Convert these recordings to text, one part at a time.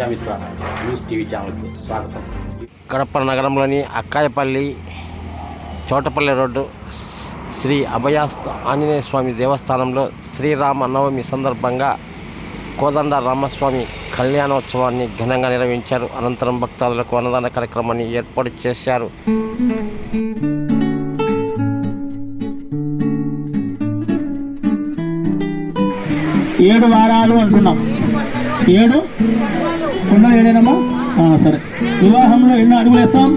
Prajamitra news TV ఛానల్కి స్వాగతం. కడప నగరంలోని అక్కాయపల్లి చోటపల్లి రోడ్డు శ్రీ అభయాస్త ఆంజనేయ స్వామి దేవస్థానంలో శ్రీరామ నవమి సందర్భంగా కోదండ రామస్వామి కళ్యాణోత్సవాన్ని ఘనంగా నిర్వహించారు. అనంతరం భక్తాదులకు అన్నదాన కార్యక్రమాన్ని ఏర్పాటు చేశారు. ఏడు వారాలు అంటున్నాం. ఏడు కుండలు ఏడేనమ్మా? సరే. వివాహంలో ఎన్నో అడుగులు వేస్తాం?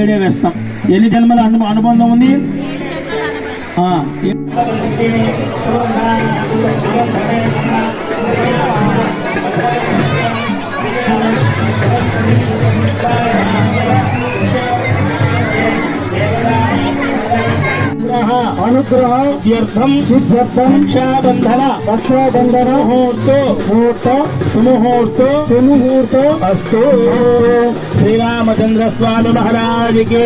7 వేస్తాం. ఎన్ని జన్మల అనుబంధం ఉంది? అనుగ్రహం సిద్ధ్యర్థం రక్షాబంధన ముహూర్త సుముహూర్త అస్తు. శ్రీరామచంద్ర స్వామి మహారాజుకి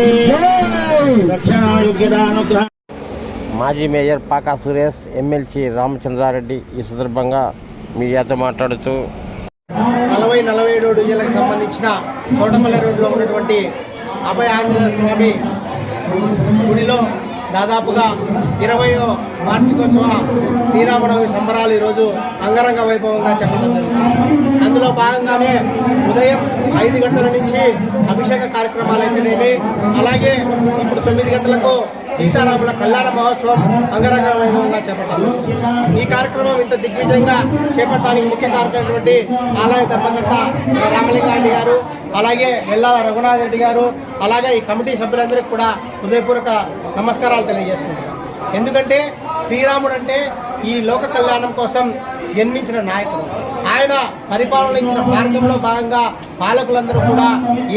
రక్షణాయోగ్యతానుగ్రహం. మాజీ మేయర్ పాకా సురేష్, ఎమ్మెల్సీ రామచంద్రారెడ్డి ఈ సందర్భంగా మీడియాతో మాట్లాడుతూ 40-47 డివిజన్లకు సంబంధించిన చోటపల్లి రోడ్లో ఉన్నటువంటి అభయ ఆంజనేయ స్వామి గుడిలో దాదాపుగా 20వ వార్షికోత్సవ శ్రీరామనవమి సంబరాలు ఈరోజు అంగరంగ వైభవంగా చెప్పడం జరుగుతుంది. అందులో భాగంగానే ఉదయం 5 గంటల నుంచి అభిషేక కార్యక్రమాలు అయితేనేమి, అలాగే ఇప్పుడు 9 గంటలకు సీతారాముల కళ్యాణ మహోత్సవం అంగరంగ వైభవంగా చేపట్టాలి. ఈ కార్యక్రమం ఇంత దిగ్విజయంగా చేపట్టడానికి ముఖ్య కారణమైనటువంటి ఆలయ ధర్మకర్త రామలింగారెడ్డి గారు, అలాగే వెల్లాల రఘునాథ్ రెడ్డి గారు, అలాగే ఈ కమిటీ సభ్యులందరికీ కూడా హృదయపూర్వక నమస్కారాలు తెలియజేసుకుంటున్నాం. ఎందుకంటే శ్రీరాముడు అంటే ఈ లోక కళ్యాణం కోసం జన్మించిన నాయకుడు. ఆయన పరిపాలన ఇచ్చిన మార్గంలో భాగంగా పాలకులందరూ కూడా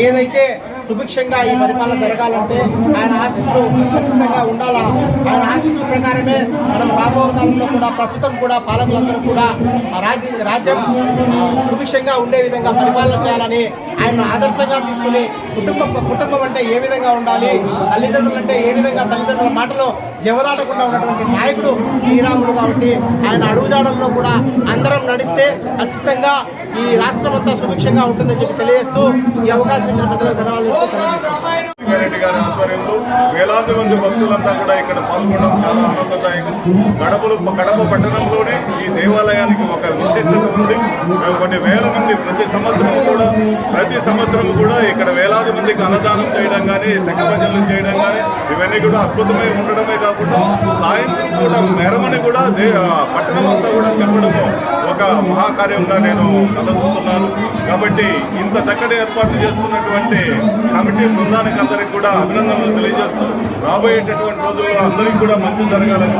ఏదైతే సుభిక్షంగా ఈ పరిపాలన జరగాలంటే ఆయన ఆశీస్సులు ఖచ్చితంగా ఉండాలా. ఆయన ఆశీస్సుల ప్రకారమే మనం రాబో కాలంలో కూడా ప్రస్తుతం కూడా పాలకులందరూ కూడా రాజ్యం సుభిక్షంగా ఉండే విధంగా పరిపాలన చేయాలని ఆయన ఆదర్శంగా తీసుకుని కుటుంబం అంటే ఏ విధంగా ఉండాలి, తల్లిదండ్రులు అంటే ఏ విధంగా తల్లిదండ్రుల మాటలో జవదాటకుండా ఉన్నటువంటి నాయకుడు శ్రీరాముడు. కాబట్టి ఆయన అడుగుజాడల్లో కూడా అందరం నడిస్తే ఖచ్చితంగా ఈ రాష్ట్రం అంతా సుభిక్షంగా ఉంటుందని చెప్పి తెలియజేస్తూ ఈ అవకాశం ఇచ్చిన పెద్దలకు ధన్యవాదాలు. రెడ్డి గారి ఆధ్వర్యంలో వేలాది మంది భక్తులంతా కూడా ఇక్కడ పాల్గొనడం చాలా ఆనందదాయకం. కడప పట్టణంలోనే ఈ దేవాలయానికి ఒక విశిష్టత ఉంది. కొన్ని వేల మంది ప్రతి సంవత్సరం కూడా ఇక్కడ వేలాది మందికి అన్నదానం చేయడం కానీ, శంఖభజనలు చేయడం కానీ ఇవన్నీ కూడా అద్భుతమై ఉండడమే కాకుండా సాయంత్రం కూడా మెరమని కూడా పట్టణం అంతా కూడా చెప్పడము ఒక మహాకార్యంగా నేను తలస్తున్నాను. కాబట్టి ఇంత చక్కటి ఏర్పాట్లు చేస్తున్నటువంటి కమిటీ బృందానికి అందరికి కూడా అభినందనలు తెలియజేస్తూ రాబోయేటటువంటి రోజుల్లో అందరికీ కూడా మంచి జరగాలని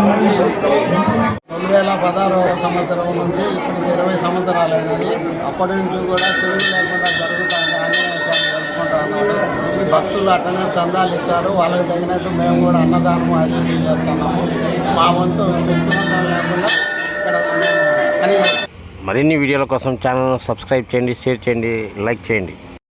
2016వ సంవత్సరం నుంచి ఇప్పటికి 20 సంవత్సరాలు అయినది. అప్పటి నుంచి కూడా తెలుగు లేకుండా జరుగుతుంది. ఆంజనేయ స్వామి జరుపుకుంటూ అన్నాడు. ఈ భక్తులు అట్టనే చందాలు ఇచ్చారు. వాళ్ళకి తగినట్టు మేము కూడా అన్నదానము అది చేస్తున్నాము. మా వంతు శక్తివంతం లేకుండా ఇక్కడ మరిన్ని వీడియోల కోసం ఛానల్ను సబ్స్క్రైబ్ చేయండి, షేర్ చేయండి, లైక్ చేయండి.